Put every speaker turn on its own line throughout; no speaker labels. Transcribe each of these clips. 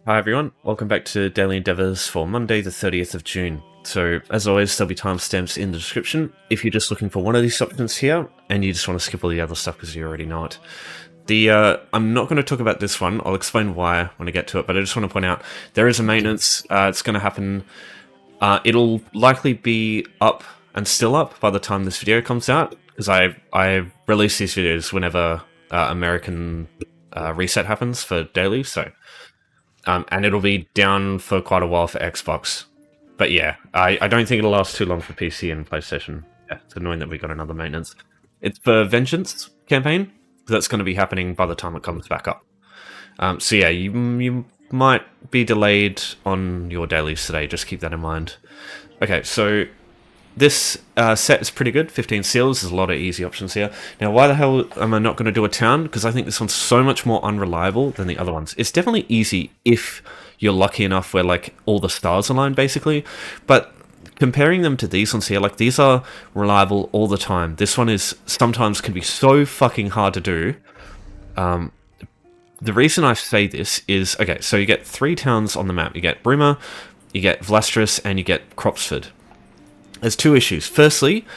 Hi everyone, welcome back to Daily Endeavours for Monday the 30th of June. So as always there'll be timestamps in the description if you're just looking for one of these options here and you just want to skip all the other stuff because you already know it. I'm not going to talk about this one, I'll explain why when I get to it, but I just want to point out there is a maintenance, it's going to happen, it'll likely be up and still up by the time this video comes out because I release these videos whenever American reset happens for daily, so and it'll be down for quite a while for Xbox. But yeah, I don't think it'll last too long for PC and PlayStation. Yeah, it's annoying that we got another maintenance. It's the Vengeance campaign. That's going to be happening by the time it comes back up. So yeah, you might be delayed on your dailies today. Just keep that in mind. Okay, so this set is pretty good. 15 seals, there's a lot of easy options here. Now, why the hell am I not going to do a town? Because I think this one's so much more unreliable than the other ones. It's definitely easy if you're lucky enough where, like, all the stars align, basically. But comparing them to these ones here, like, these are reliable all the time. This one is sometimes can be so fucking hard to do. The reason I say this is, okay, so you get 3 towns on the map. You get Bruma, you get Vlastris, and you get Cropsford. There's 2 issues. Firstly,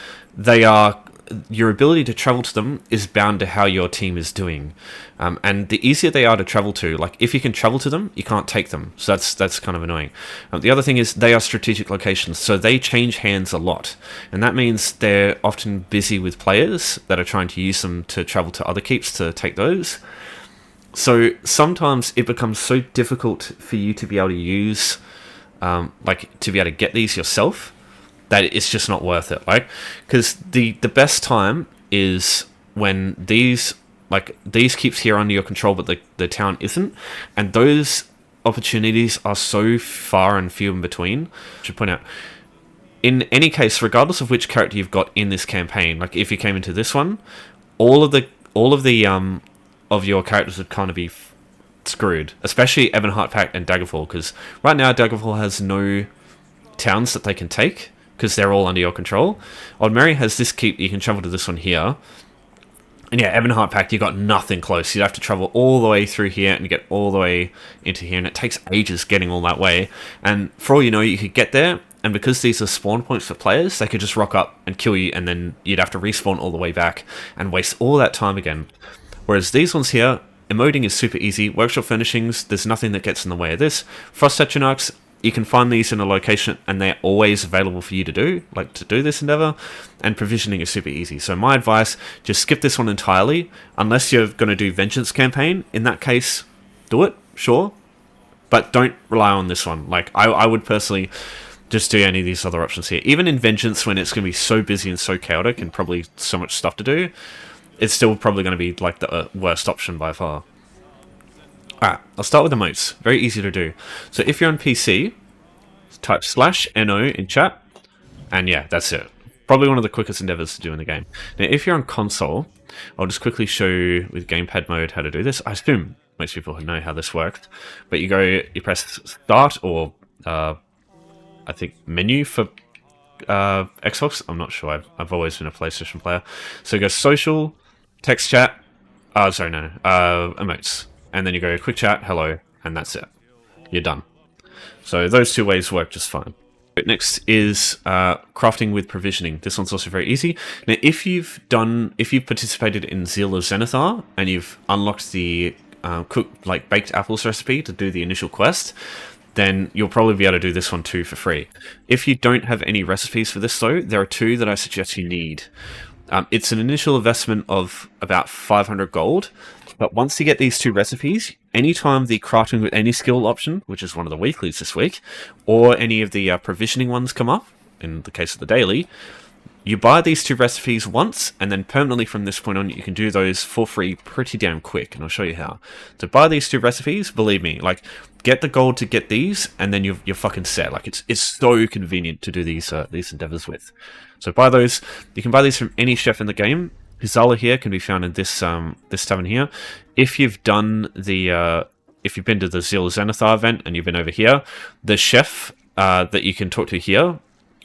your ability to travel to them is bound to how your team is doing. And the easier they are to travel to, like if you can travel to them, you can't take them. So that's kind of annoying. The other thing is they are strategic locations, so they change hands a lot. And that means they're often busy with players that are trying to use them to travel to other keeps to take those. So sometimes it becomes so difficult for you to be able to use, to be able to get these yourself, that it's just not worth it, like, because the best time is when these keeps here under your control but the town isn't, and those opportunities are so far and few in between. I should point out, in any case, regardless of which character you've got in this campaign, like if you came into this one, all of your characters would kind of be screwed, especially Ebonheart Pact and Daggerfall, because right now Daggerfall has no towns that they can take because they're all under your control. Old Mary has this keep, you can travel to this one here. And yeah, Ebonheart Pact, you got nothing close. You'd have to travel all the way through here and get all the way into here, and it takes ages getting all that way. And for all you know, you could get there, and because these are spawn points for players, they could just rock up and kill you, and then you'd have to respawn all the way back and waste all that time again. Whereas these ones here, emoting is super easy. Workshop Furnishings, there's nothing that gets in the way of this. Frost Atronachs, you can find these in a location and they're always available for you to do this endeavor, and provisioning is super easy. So my advice, just skip this one entirely, unless you're going to do Vengeance campaign. In that case, do it, sure, but don't rely on this one. Like, I would personally just do any of these other options here. Even in Vengeance, when it's going to be so busy and so chaotic and probably so much stuff to do, it's still probably going to be like the worst option by far. Alright, I'll start with emotes. Very easy to do. So if you're on PC, type /NO in chat, and yeah, that's it. Probably one of the quickest endeavors to do in the game. Now, if you're on console, I'll just quickly show you with gamepad mode how to do this. I assume most people know how this works, but you press start or I think menu for Xbox. I'm not sure. I've always been a PlayStation player. So go social, text chat. Emotes. And then you go quick chat, hello, and that's it. You're done. So those 2 ways work just fine. Next is crafting with provisioning. This one's also very easy. Now, if you've participated in Zeal of Zenithar and you've unlocked the baked apples recipe to do the initial quest, then you'll probably be able to do this one too for free. If you don't have any recipes for this though, there are 2 that I suggest you need. It's an initial investment of about 500 gold, but once you get these 2 recipes, anytime the crafting with any skill option, which is one of the weeklies this week, or any of the provisioning ones come up, in the case of the daily, you buy these 2 recipes once, and then permanently from this point on, you can do those for free pretty damn quick, and I'll show you how. So buy these 2 recipes, believe me, like, get the gold to get these, and then you're fucking set. Like, it's so convenient to do these endeavors with. So buy those. You can buy these from any chef in the game. Hizala here can be found in this tavern here. If you've done if you've been to the Zeal Zenithar event and you've been over here, the chef that you can talk to here,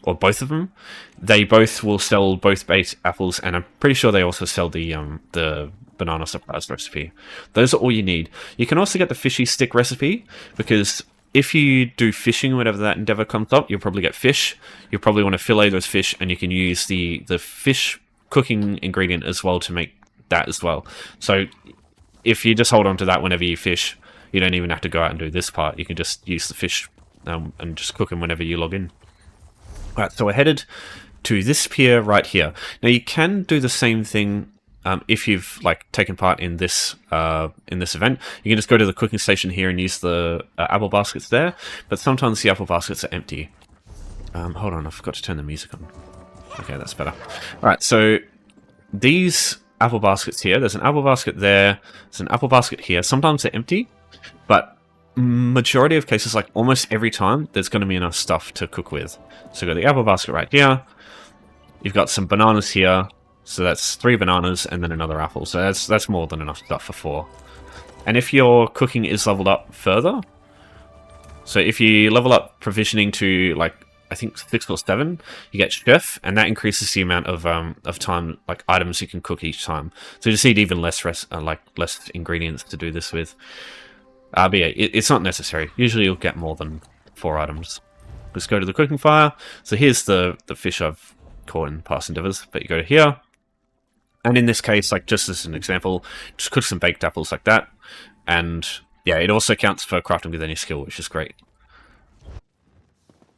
or both of them, they both will sell both baked apples, and I'm pretty sure they also sell the banana surprise recipe. Those are all you need. You can also get the fishy stick recipe, because if you do fishing whenever that endeavor comes up, you'll probably get fish. You'll probably want to fillet those fish, and you can use the fish cooking ingredient as well to make that as well. So if you just hold on to that whenever you fish, you don't even have to go out and do this part. You can just use the fish and just cook them whenever you log in. Alright, so we're headed to this pier right here. Now you can do the same thing if you've taken part in this event. You can just go to the cooking station here and use the apple baskets there, but sometimes the apple baskets are empty. Hold on, I forgot to turn the music on. Okay, that's better. Alright, so these apple baskets here, there's an apple basket there, there's an apple basket here. Sometimes they're empty, but majority of cases, almost every time, there's going to be enough stuff to cook with. So we've got the apple basket right here. You've got some bananas here. So that's 3 bananas and then another apple. So that's more than enough stuff for 4. And if your cooking is leveled up further, so if you level up provisioning to I think 6 or 7, you get chef, and that increases the amount of time items you can cook each time. So you just need even less less ingredients to do this with. But yeah, it's not necessary. Usually you'll get more than 4 items. Let's go to the cooking fire. So here's the fish I've caught in past endeavors. But you go to here, and in this case, just as an example, just cook some baked apples like that. And yeah, it also counts for crafting with any skill, which is great.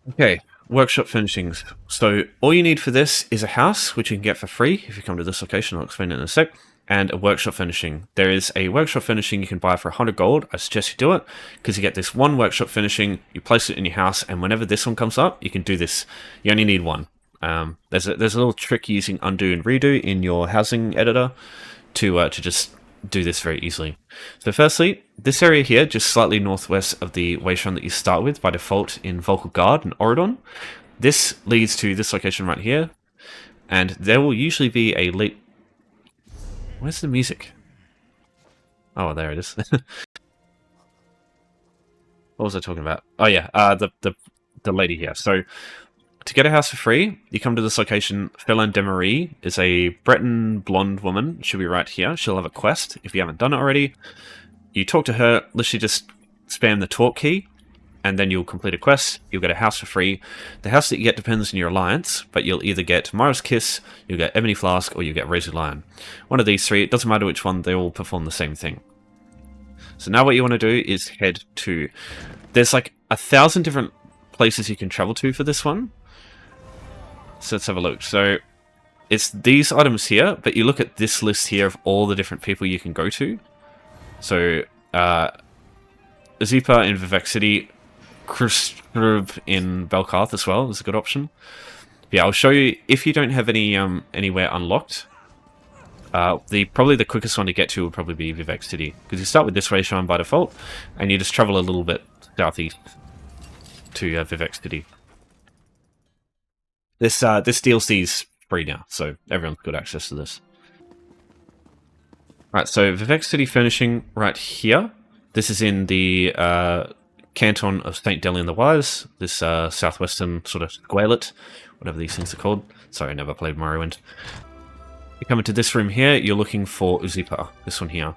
Okay, workshop furnishings. So all you need for this is a house, which you can get for free if you come to this location. I'll explain it in a sec. And a workshop furnishing. There is a workshop furnishing you can buy for 100 gold. I suggest you do it, because you get this one workshop furnishing, you place it in your house, and whenever this one comes up, you can do this. You only need one. There's a little trick using undo and redo in your housing editor to just do this very easily. So firstly, this area here, just slightly northwest of the wayshrine that you start with by default in Vocal Guard and Oridon, this leads to this location right here, and there will usually be a Where's the music? Oh, there it is. What was I talking about? Oh yeah, the lady here. So to get a house for free, you come to this location. Felin de Marie is a Breton blonde woman. She'll be right here. She'll have a quest if you haven't done it already. You talk to her, literally just spam the talk key, and then you'll complete a quest. You'll get a house for free. The house that you get depends on your alliance, but you'll either get Mara's Kiss, you'll get Ebony Flask, or you'll get Razor Lion. One of these 3, it doesn't matter which one, they all perform the same thing. So now what you want to do is head to... There's 1,000 different places you can travel to for this one. So let's have a look. So it's these items here, but you look at this list here of all the different people you can go to. So Zipa in Vivek City, Kristrub in Belkarth as well is a good option. Yeah, I'll show you if you don't have any anywhere unlocked. Probably the quickest one to get to will probably be Vivek City, because you start with this wayshrine by default, and you just travel a little bit southeast to Vivek City. This DLC is free now, so everyone's got access to this. Right, so Vivek City Furnishing right here. This is in the Canton of St. Delian the Wise, this southwestern sort of squarelet, whatever these things are called. Sorry, I never played Morrowind. You come into this room here, you're looking for Uzipa, this one here.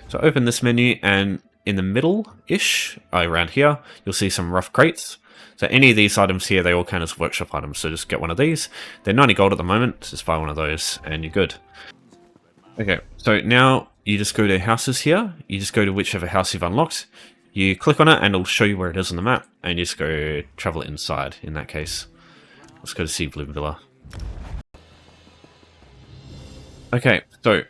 So open this menu, and in the middle-ish, around here, you'll see some rough crates. So any of these items here, they all count as workshop items, so just get one of these. They're 90 gold at the moment, just buy one of those, and you're good. Okay, so now you just go to houses here, you just go to whichever house you've unlocked, you click on it, and it'll show you where it is on the map, and you just go travel inside, in that case. Let's go to Sea Blue Villa. Okay, so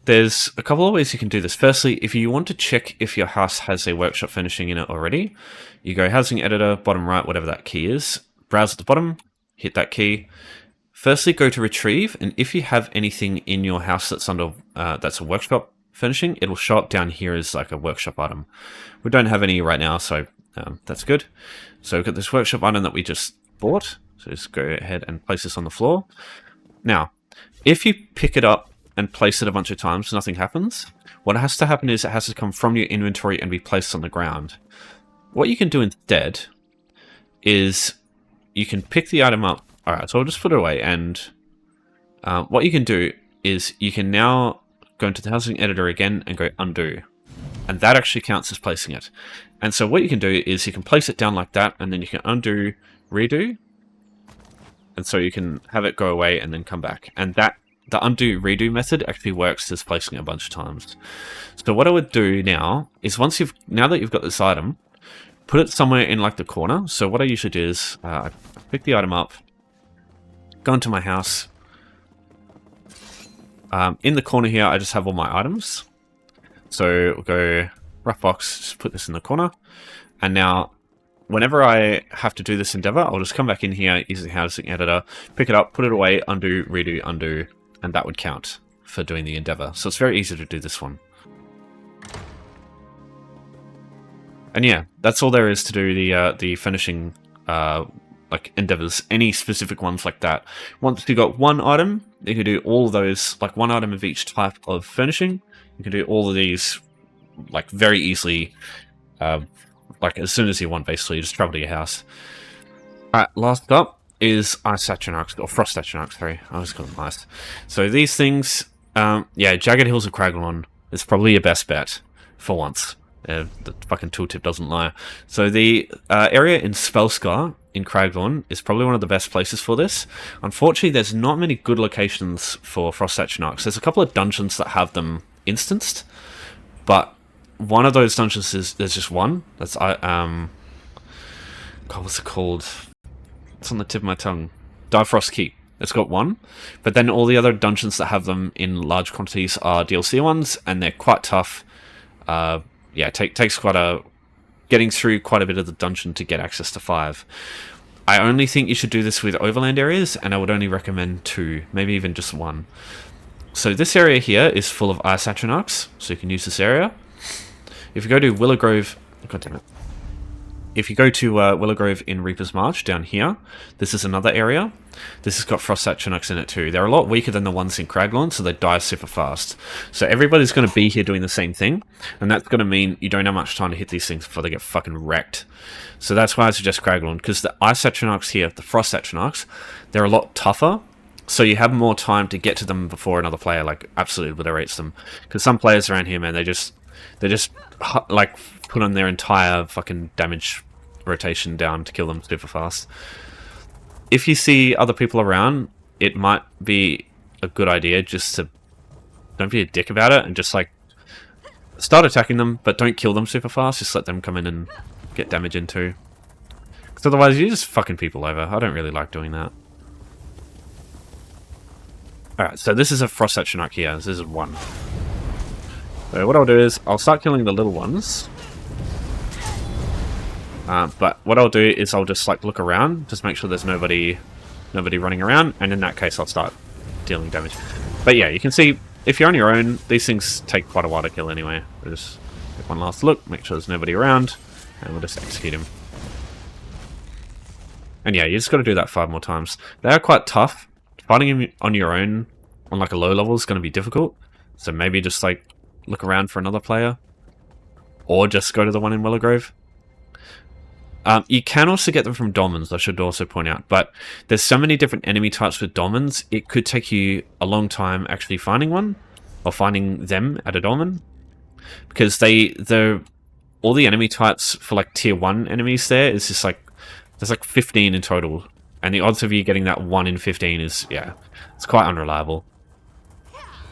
there's a couple of ways you can do this. Firstly, if you want to check if your house has a workshop furnishing in it already, you go Housing Editor, bottom right, whatever that key is, browse at the bottom, hit that key. Firstly, go to Retrieve, and if you have anything in your house that's under that's a workshop furnishing, it'll show up down here as a workshop item. We don't have any right now, so that's good. So we've got this workshop item that we just bought, so just go ahead and place this on the floor. Now, if you pick it up and place it a bunch of times, nothing happens. What has to happen is it has to come from your inventory and be placed on the ground. What you can do instead is you can pick the item up. Alright, so I'll just put it away, and what you can do is you can now go into the housing editor again and go undo. And that actually counts as placing it. And so what you can do is you can place it down like that, and then you can undo, redo. And so you can have it go away and then come back. And that the undo redo method actually works as placing it a bunch of times. So what I would do now is now that you've got this item, put it somewhere in like the corner. So what I usually do is I pick the item up, go into my house. In the corner here, I just have all my items. So we'll go rough box, just put this in the corner. And now whenever I have to do this endeavor, I'll just come back in here, use the housing editor, pick it up, put it away, undo, redo, undo, and that would count for doing the endeavor. So it's very easy to do this one. And yeah, that's all there is to do the finishing like endeavors, any specific ones like that. Once you got one item, you can do all of those, like one item of each type of furnishing. You can do all of these like very easily, like as soon as you want, basically. You just travel to your house. Alright, last up is Ice Atronachs, or Frost Atronachs, sorry. I always call them ice. So these things, yeah, Jagged Hills of Craglorn is probably your best bet, for once. The fucking tooltip doesn't lie. So the area in Spellscar in Craglorn is probably one of the best places for this. Unfortunately, there's not many good locations for Frost Atronachs. There's a couple of dungeons that have them instanced, but one of those dungeons is there's just one. That's God, what's it called? It's on the tip of my tongue. Direfrost Keep. It's got one, but then all the other dungeons that have them in large quantities are DLC ones, and they're quite tough. Yeah, takes quite a getting through quite a bit of the dungeon to get access to 5. I only think you should do this with overland areas, and I would only recommend 2, maybe even just 1. So this area here is full of Ice Atronachs, so you can use this area. If you go to Willow Grove, God damn it. If you go to Willow Grove in Reaper's March down here, this is another area. This has got Frost Atronachs in it too. They're a lot weaker than the ones in Craglorn, so they die super fast. So everybody's going to be here doing the same thing, and that's going to mean you don't have much time to hit these things before they get fucking wrecked. So that's why I suggest Craglorn, because the Ice Atronachs here, the Frost Atronachs, they're a lot tougher, so you have more time to get to them before another player like absolutely obliterates them. Because some players around here, man, they just like put on their entire fucking damage rotation down to kill them super fast. If you see other people around, it might be a good idea just to don't be a dick about it and just like start attacking them, but don't kill them super fast. Just let them come in and get damage into. Because otherwise you're just fucking people over. I don't really like doing that. Alright, so this is a Frost Atronach here. This is 1. So what I'll do is I'll start killing the little ones. But what I'll do is I'll just like look around, just make sure there's nobody running around, and in that case I'll start dealing damage. But yeah, you can see if you're on your own, these things take quite a while to kill anyway. We'll just take one last look, make sure there's nobody around, and we'll just execute him. And yeah, you just got to do that 5 more times. They are quite tough. Fighting him on your own on like a low level is going to be difficult. So maybe just like look around for another player, or just go to the one in Willow Grove. You can also get them from dolmens, I should also point out, but there's so many different enemy types with dolmens, it could take you a long time actually finding one, or finding them at a dolmen, because all the enemy types for like tier 1 enemies there is just like, there's like 15 in total, and the odds of you getting that 1 in 15 is, yeah, it's quite unreliable.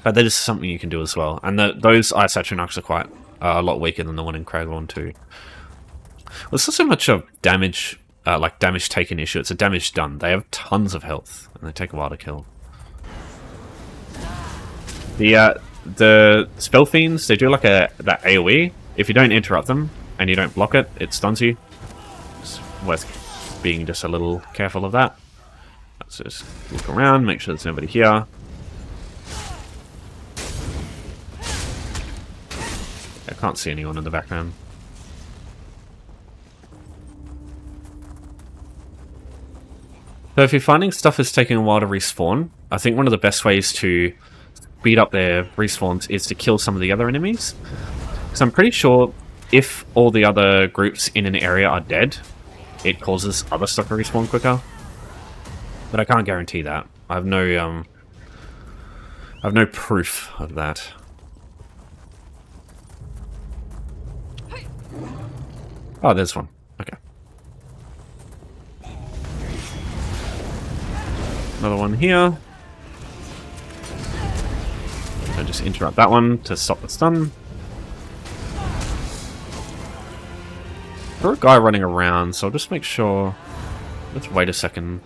But that is something you can do as well, and those Ice Atronachs are quite a lot weaker than the one in Craglorn too. Well, it's not so much a damage, like damage taken issue, it's a damage done. They have tons of health, and they take a while to kill. The Spell Fiends, they do like that AoE. If you don't interrupt them, and you don't block it, it stuns you. It's worth being just a little careful of that. Let's just look around, make sure there's nobody here. I can't see anyone in the background. So if you're finding stuff is taking a while to respawn, I think one of the best ways to speed up their respawns is to kill some of the other enemies. Because I'm pretty sure if all the other groups in an area are dead, it causes other stuff to respawn quicker. But I can't guarantee that. I have no proof of that. Oh, there's one. Okay. Another one here. So just interrupt that one to stop the stun. There's a guy running around, so I'll just make sure... Let's wait a second.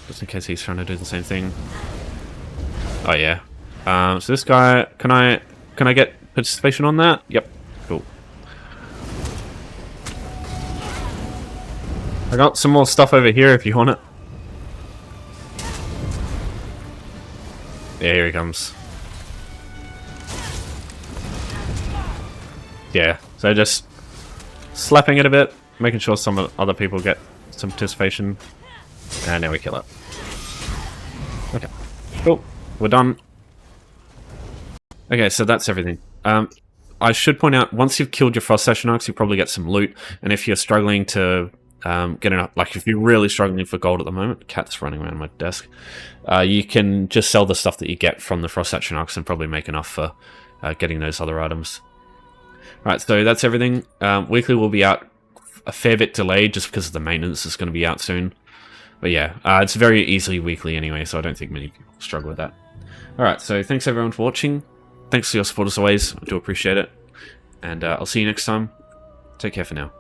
Just in case he's trying to do the same thing. Oh yeah. So this guy... Can I get participation on that? Yep. Cool. I got some more stuff over here if you want it. Yeah, here he comes. Yeah, so just slapping it a bit, making sure some other people get some participation. And now we kill it. Okay, cool. We're done. Okay, so that's everything. I should point out, once you've killed your Frost Atronachs, you probably get some loot. And if you're struggling to get enough, like if you're really struggling for gold at the moment, cat's running around my desk, you can just sell the stuff that you get from the Frost Atronachs and probably make enough for getting those other items. Alright, so that's everything. Weekly will be out a fair bit delayed just because of the maintenance is going to be out soon. But yeah, it's very easily weekly anyway, so I don't think many people struggle with that. Alright, so thanks everyone for watching. Thanks for your support as always. I do appreciate it. And I'll see you next time. Take care for now.